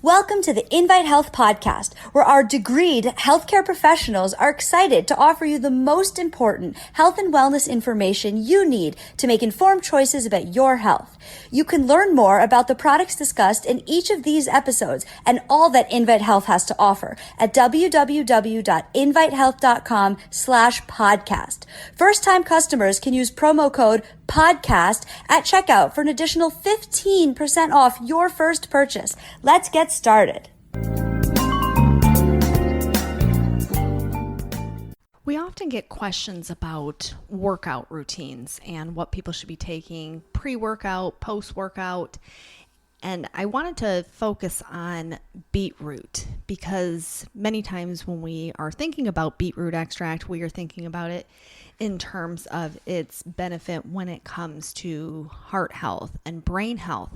Welcome to the Invite Health podcast, where our degreed healthcare professionals are excited to offer you the most important health and wellness information you need to make informed choices about your health. You can learn more about the products discussed in each of these episodes and all that Invite Health has to offer at www.invitehealth.com/podcast. First-time customers can use promo code podcast at checkout for an additional 15% off your first purchase. Let's get started. We often get questions about workout routines and what people should be taking pre-workout, post-workout. And I wanted to focus on beetroot because many times when we are thinking about beetroot extract, we are thinking about it in terms of its benefit when it comes to heart health and brain health.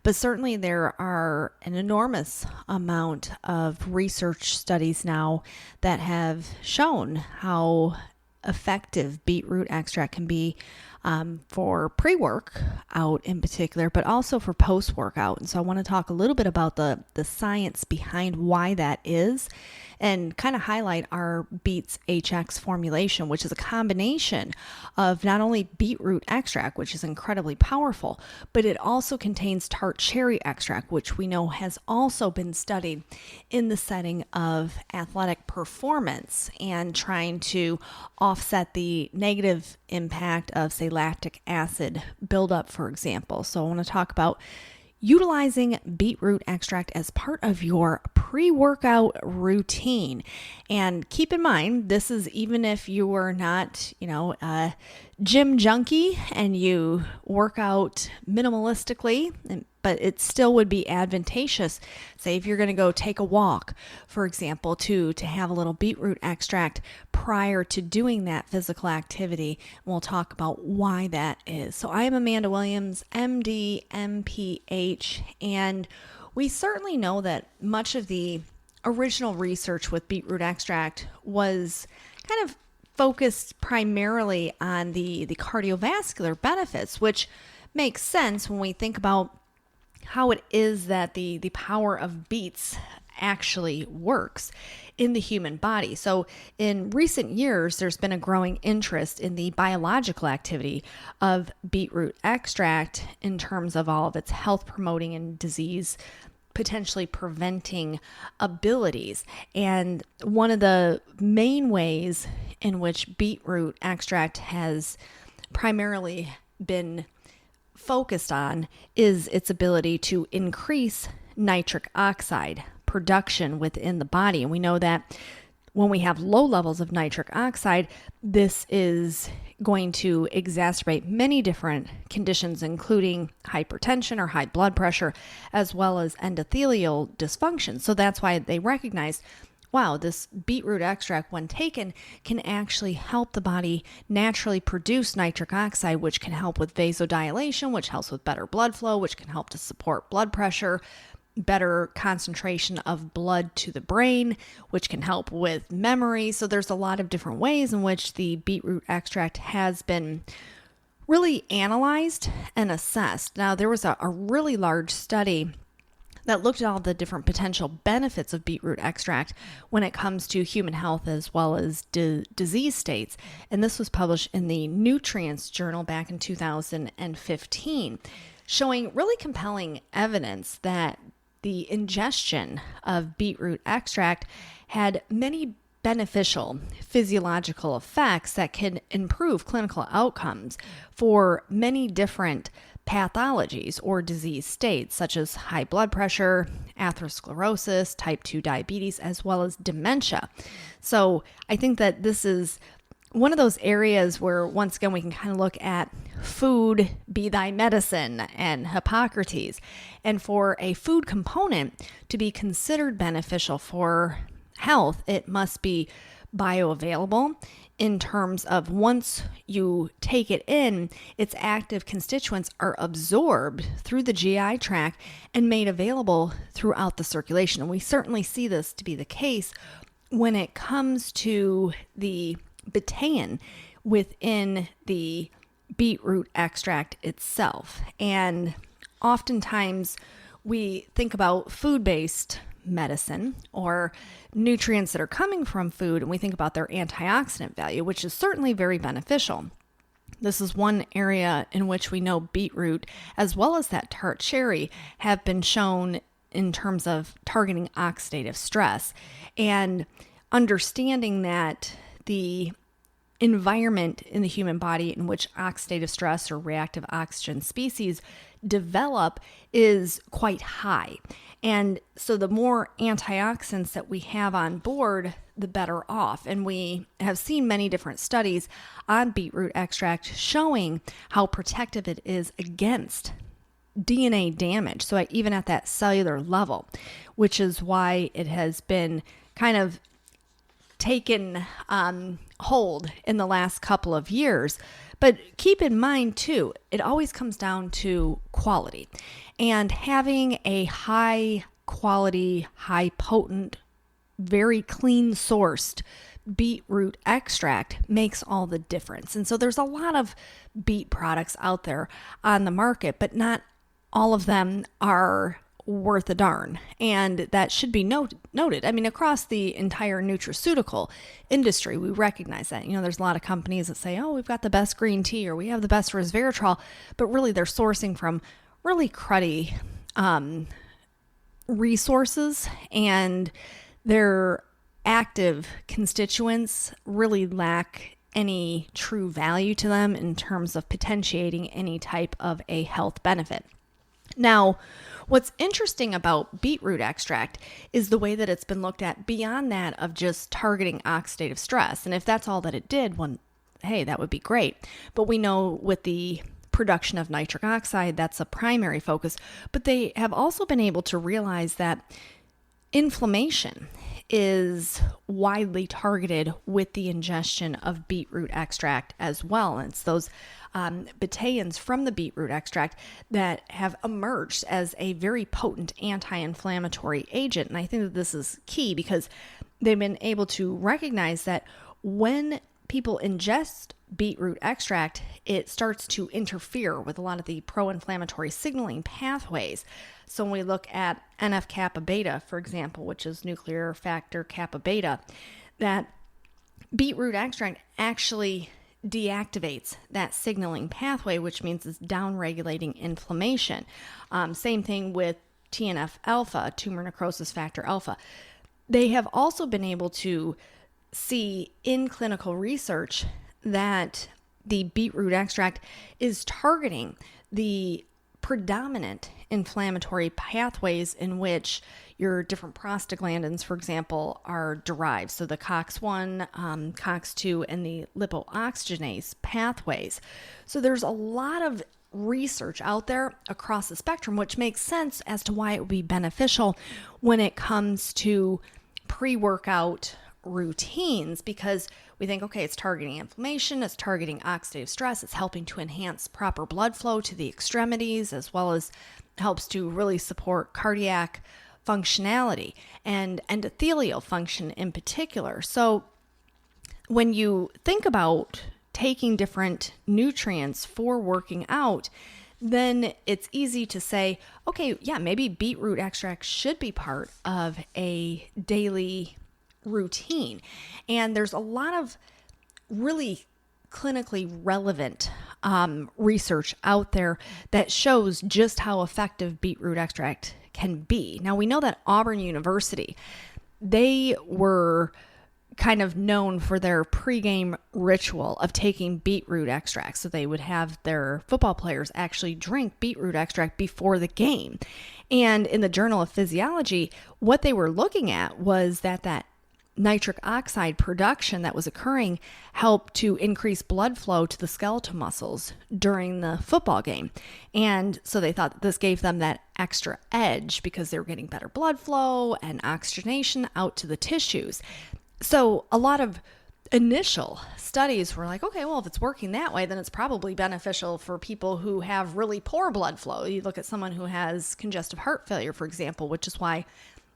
But certainly there are an enormous amount of research studies now that have shown how effective beetroot extract can be for pre-workout in particular, but also for post-workout. And so I want to talk a little bit about the science behind why that is and kind of highlight our Beets HX formulation, which is a combination of not only beetroot extract, which is incredibly powerful, but it also contains tart cherry extract, which we know has also been studied in the setting of athletic performance and trying to offset the negative impact of, say, lactic acid buildup, for example. So I want to talk about utilizing beetroot extract as part of your pre-workout routine. And keep in mind, this is even if you are not, a gym junkie and you work out minimalistically, but it still would be advantageous, say if you're going to go take a walk, for example, to have a little beetroot extract prior to doing that physical activity. We'll talk about why that is. So I am Amanda Williams, MD, MPH, and we certainly know that much of the original research with beetroot extract was kind of focused primarily on the cardiovascular benefits, which makes sense when we think about how it is that the power of beets actually works in the human body. So in recent years, there's been a growing interest in the biological activity of beetroot extract in terms of all of its health promoting and disease potentially preventing abilities. And one of the main ways in which beetroot extract has primarily been focused on is its ability to increase nitric oxide production within the body. And we know that when we have low levels of nitric oxide, this is going to exacerbate many different conditions, including hypertension or high blood pressure, as well as endothelial dysfunction. So that's why they recognize, wow, this beetroot extract, when taken, can actually help the body naturally produce nitric oxide, which can help with vasodilation, which helps with better blood flow, which can help to support blood pressure, better concentration of blood to the brain, which can help with memory. So there's a lot of different ways in which the beetroot extract has been really analyzed and assessed. Now, there was a really large study that looked at all the different potential benefits of beetroot extract when it comes to human health as well as disease states. And this was published in the Nutrients Journal back in 2015, showing really compelling evidence that the ingestion of beetroot extract had many beneficial physiological effects that can improve clinical outcomes for many different pathologies or disease states, such as high blood pressure, atherosclerosis, type 2 diabetes, as well as dementia. So I think that this is one of those areas where, once again, we can kind of look at food be thy medicine and Hippocrates. And for a food component to be considered beneficial for health, it must be bioavailable in terms of once you take it in, its active constituents are absorbed through the GI tract and made available throughout the circulation. And we certainly see this to be the case when it comes to the betaine within the beetroot extract itself. And oftentimes we think about food-based medicine or nutrients that are coming from food, and we think about their antioxidant value, which is certainly very beneficial. This is one area in which we know beetroot, as well as that tart cherry, have been shown in terms of targeting oxidative stress and understanding that the environment in the human body in which oxidative stress or reactive oxygen species develop is quite high. And so the more antioxidants that we have on board, the better off. And we have seen many different studies on beetroot extract showing how protective it is against DNA damage. So even at that cellular level, which is why it has been kind of taken hold in the last couple of years. But keep in mind too, it always comes down to quality, and having a high quality, high potent, very clean sourced beetroot extract makes all the difference. And so there's a lot of beet products out there on the market, but not all of them are worth a darn. And that should be noted. I mean, across the entire nutraceutical industry, we recognize that. There's a lot of companies that say, oh, we've got the best green tea or we have the best resveratrol, but really they're sourcing from really cruddy resources, and their active constituents really lack any true value to them in terms of potentiating any type of a health benefit. Now, what's interesting about beetroot extract is the way that it's been looked at beyond that of just targeting oxidative stress. And if that's all that it did, well, hey, that would be great. But we know with the production of nitric oxide, that's a primary focus. But they have also been able to realize that inflammation is widely targeted with the ingestion of beetroot extract as well. And it's those betaines from the beetroot extract that have emerged as a very potent anti-inflammatory agent. And I think that this is key because they've been able to recognize that when people ingest beetroot extract, it starts to interfere with a lot of the pro-inflammatory signaling pathways. So when we look at NF-kappa beta, for example, which is nuclear factor kappa beta, that beetroot extract actually deactivates that signaling pathway, which means it's downregulating inflammation. Same thing with TNF alpha, tumor necrosis factor alpha. They have also been able to see in clinical research that the beetroot extract is targeting the predominant inflammatory pathways in which your different prostaglandins, for example, are derived. So the COX-1, COX-2, and the lipooxygenase pathways. So there's a lot of research out there across the spectrum, which makes sense as to why it would be beneficial when it comes to pre-workout routines, because we think, okay, it's targeting inflammation, it's targeting oxidative stress, it's helping to enhance proper blood flow to the extremities, as well as helps to really support cardiac functionality and endothelial function in particular. So when you think about taking different nutrients for working out, then it's easy to say, okay, yeah, maybe beetroot extract should be part of a daily routine. And there's a lot of really clinically relevant research out there that shows just how effective beetroot extract can be. Now, we know that Auburn University, they were kind of known for their pregame ritual of taking beetroot extract. So they would have their football players actually drink beetroot extract before the game. And in the Journal of Physiology, what they were looking at was that nitric oxide production that was occurring helped to increase blood flow to the skeletal muscles during the football game. And so they thought that this gave them that extra edge because they were getting better blood flow and oxygenation out to the tissues. So a lot of initial studies were like, okay, well, if it's working that way, then it's probably beneficial for people who have really poor blood flow. You look at someone who has congestive heart failure, for example, which is why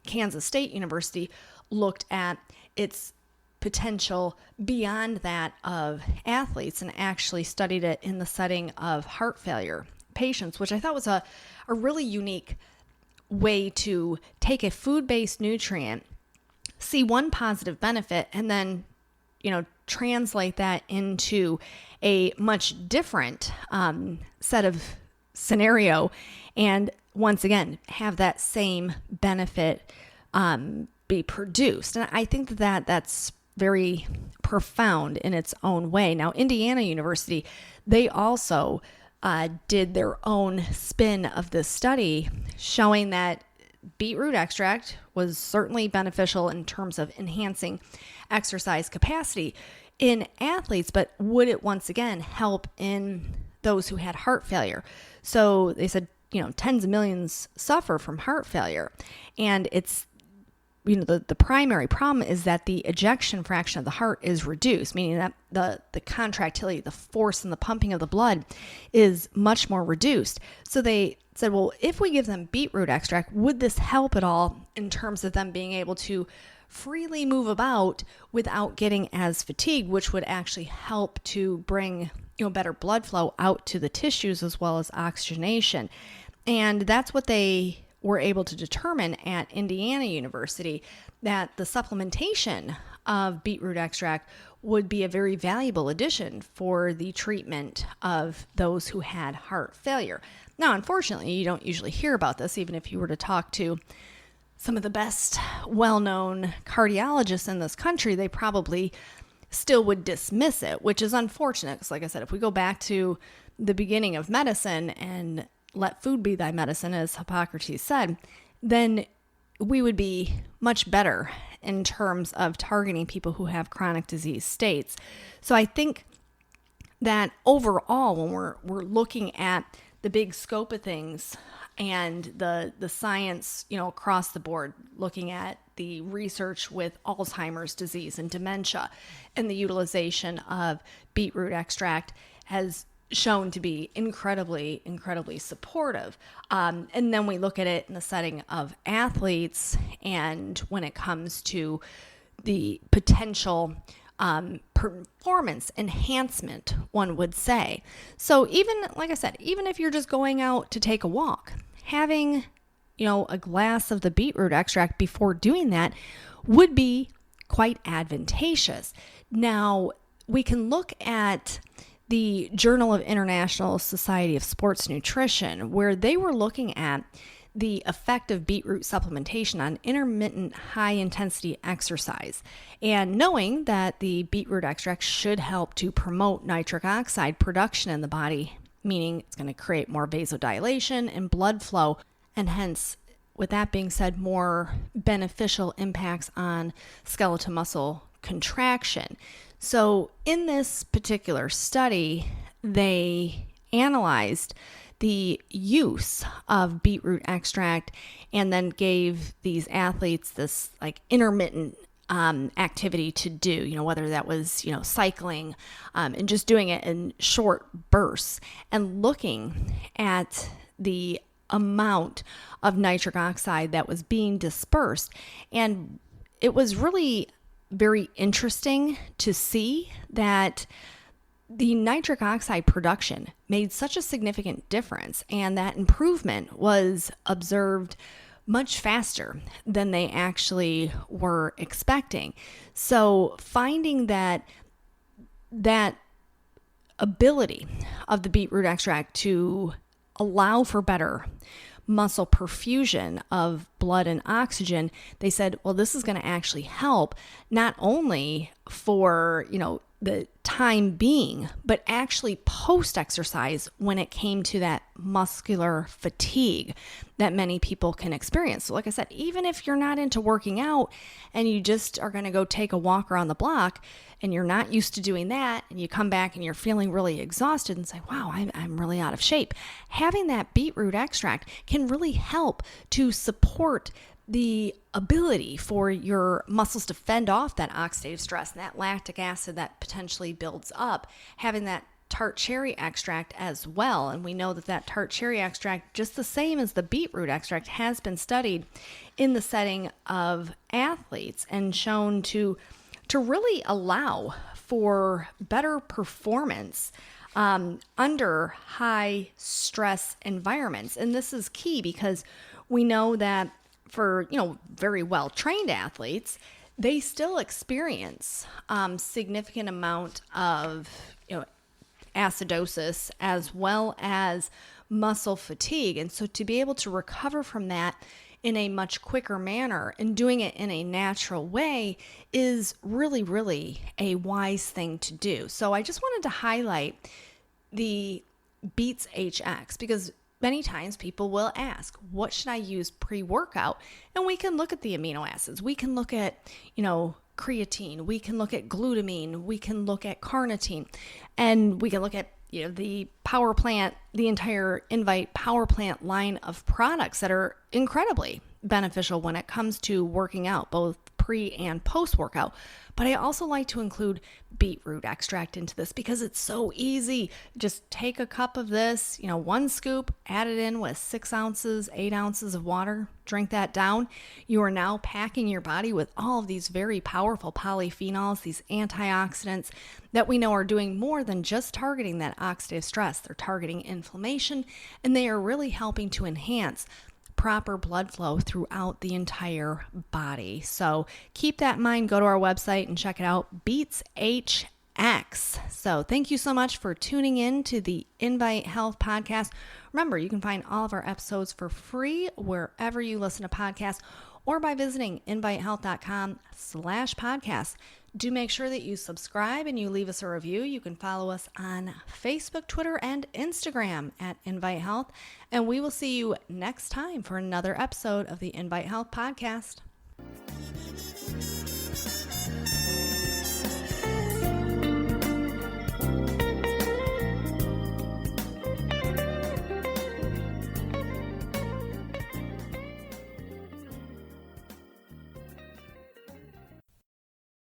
Kansas State University looked at its potential beyond that of athletes and actually studied it in the setting of heart failure patients, which I thought was a really unique way to take a food-based nutrient, see one positive benefit, and then, translate that into a much different set of scenario, and once again, have that same benefit be produced. And I think that's very profound in its own way. Now, Indiana University, they also did their own spin of this study, showing that beetroot extract was certainly beneficial in terms of enhancing exercise capacity in athletes, but would it once again help in those who had heart failure? So they said, tens of millions suffer from heart failure, and it's the primary problem is that the ejection fraction of the heart is reduced, meaning that the contractility, the force and the pumping of the blood is much more reduced. So they said, well, if we give them beetroot extract, would this help at all in terms of them being able to freely move about without getting as fatigued, which would actually help to bring better blood flow out to the tissues as well as oxygenation. And that's what they were able to determine at Indiana University, that the supplementation of beetroot extract would be a very valuable addition for the treatment of those who had heart failure. Now, unfortunately, you don't usually hear about this, even if you were to talk to some of the best well-known cardiologists in this country, they probably still would dismiss it, which is unfortunate. Because like I said, if we go back to the beginning of medicine and let food be thy medicine, as Hippocrates said, then we would be much better in terms of targeting people who have chronic disease states. So I think that overall, when we're looking at the big scope of things and the science, across the board, looking at the research with Alzheimer's disease and dementia, and the utilization of beetroot extract has shown to be incredibly, incredibly supportive. And then we look at it in the setting of athletes, and when it comes to the potential performance enhancement, one would say. So even, like I said, even if you're just going out to take a walk, having, a glass of the beetroot extract before doing that would be quite advantageous. Now, we can look at the Journal of International Society of Sports Nutrition, where they were looking at the effect of beetroot supplementation on intermittent high-intensity exercise. And knowing that the beetroot extract should help to promote nitric oxide production in the body, meaning it's going to create more vasodilation and blood flow, and hence, with that being said, more beneficial impacts on skeletal muscle contraction. So in this particular study, they analyzed the use of beetroot extract and then gave these athletes this intermittent activity to do, whether that was, cycling and just doing it in short bursts, and looking at the amount of nitric oxide that was being dispersed. And it was really very interesting to see that the nitric oxide production made such a significant difference, and that improvement was observed much faster than they actually were expecting. So finding that ability of the beetroot extract to allow for better muscle perfusion of blood and oxygen, they said, well, this is going to actually help not only for, the time being, but actually post-exercise when it came to that muscular fatigue that many people can experience. So like I said, even if you're not into working out and you just are going to go take a walk around the block and you're not used to doing that, and you come back and you're feeling really exhausted and say, wow, I'm really out of shape, having that beetroot extract can really help to support the ability for your muscles to fend off that oxidative stress and that lactic acid that potentially builds up. Having that tart cherry extract as well, and we know that tart cherry extract, just the same as the beetroot extract, has been studied in the setting of athletes and shown to really allow for better performance under high stress environments. And this is key because we know that for, very well trained athletes, they still experience significant amount of, acidosis as well as muscle fatigue. And so to be able to recover from that in a much quicker manner and doing it in a natural way is really, really a wise thing to do. So I just wanted to highlight the Beets HX because many times people will ask, what should I use pre-workout? And we can look at the amino acids. We can look at, creatine. We can look at glutamine. We can look at carnitine. And we can look at, the power plant, the entire Invite power plant line of products that are incredibly beneficial when it comes to working out, both pre and post workout. But I also like to include beetroot extract into this because it's so easy. Just take a cup of this, 1 scoop, add it in with 6 ounces, 8 ounces of water, drink that down. You are now packing your body with all of these very powerful polyphenols, these antioxidants that we know are doing more than just targeting that oxidative stress. They're targeting inflammation, and they are really helping to enhance proper blood flow throughout the entire body. So keep that in mind. Go to our website and check it out, Beets HX. So thank you so much for tuning in to the Invite Health podcast. Remember, you can find all of our episodes for free wherever you listen to podcasts or by visiting invitehealth.com/podcast. Do make sure that you subscribe and you leave us a review. You can follow us on Facebook, Twitter, and Instagram at Invite Health. And we will see you next time for another episode of the Invite Health podcast.